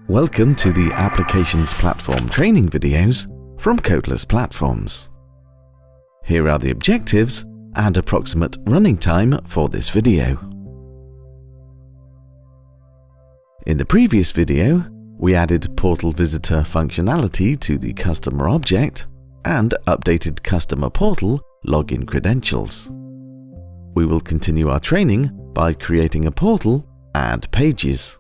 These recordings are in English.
Welcome to the Applications Platform training videos from Codeless Platforms. Here are the objectives and approximate running time for this video. In the previous video, we added portal visitor functionality to the customer object and updated customer portal login credentials. We will continue our training by creating a portal and pages.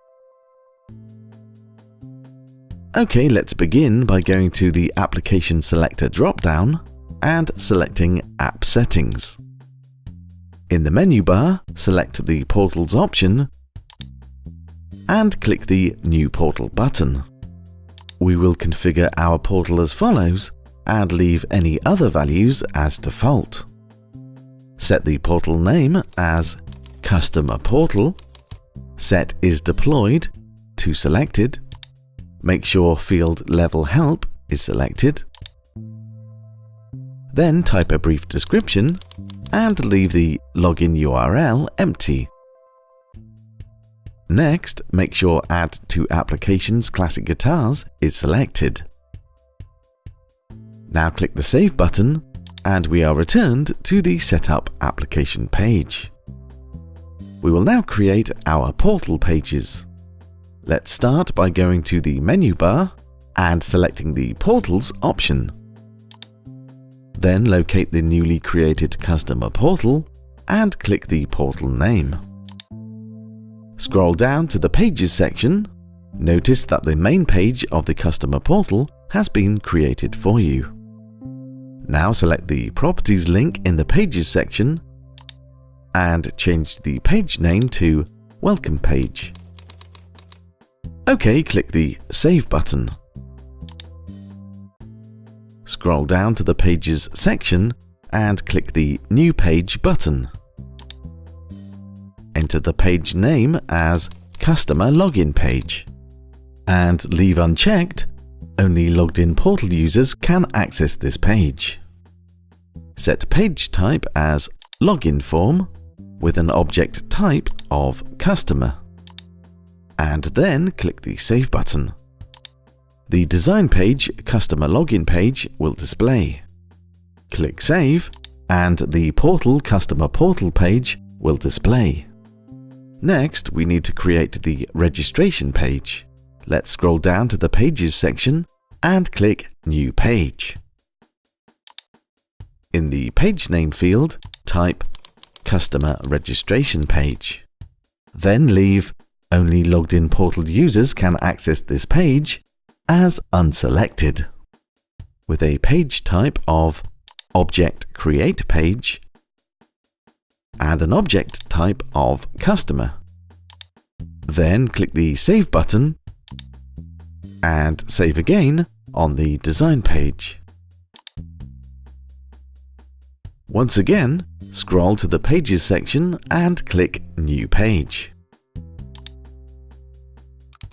Okay, let's begin by going to the Application Selector dropdown and selecting App Settings. In the menu bar, select the Portals option and click the New Portal button. We will configure our portal as follows and leave any other values as default. Set the portal name as Customer Portal, set is deployed to selected, make sure field level help is selected, then type a brief description and leave the login URL empty. Next, make sure Add to Applications Classic Guitars is selected. Now click the Save button and we are returned to the Setup Application page. We will now create our portal pages. Let's start by going to the menu bar and selecting the Portals option. Then locate the newly created customer portal and click the portal name. Scroll down to the Pages section. Notice that the main page of the customer portal has been created for you. Now select the Properties link in the Pages section and change the page name to Welcome Page. OK, click the Save button. Scroll down to the Pages section and click the New Page button. Enter the page name as Customer Login Page and leave unchecked only logged in portal users can access this page. Set page type as Login Form with an object type of Customer. And then click the Save button. The design page Customer Login Page will display. Click Save and the Portal Customer Portal page will display. Next, we need to create the registration page. Let's scroll down to the Pages section and click New Page. In the page name field, type Customer Registration Page. Then leave Only logged in portal users can access this page as unselected, with a page type of Object Create Page and an object type of Customer. Then click the Save button and save again on the design page. Once again, scroll to the Pages section and click New Page.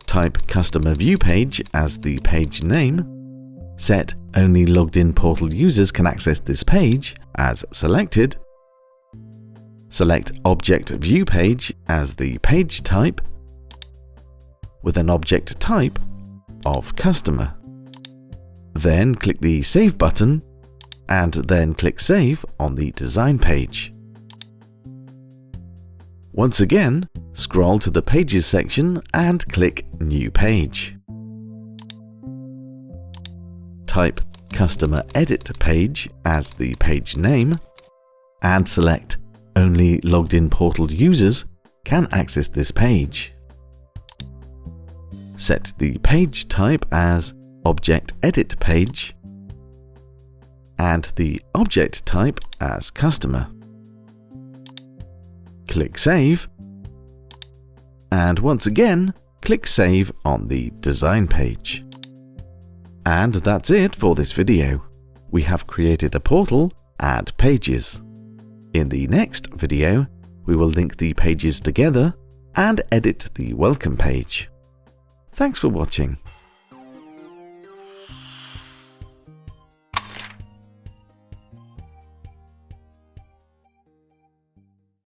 Type Customer View Page as the page name, set Only logged in portal users can access this page as selected, select Object View Page as the page type with an object type of Customer. Then click the Save button and then click Save on the design page. Once again, scroll to the Pages section and click New Page. Type Customer Edit Page as the page name and select Only logged in portal users can access this page. Set the page type as Object Edit Page and the object type as Customer. Click Save and once again click Save on the design page. And that's it for this video. We have created a portal and pages. In the next video, we will link the pages together and edit the welcome page. Thanks for watching.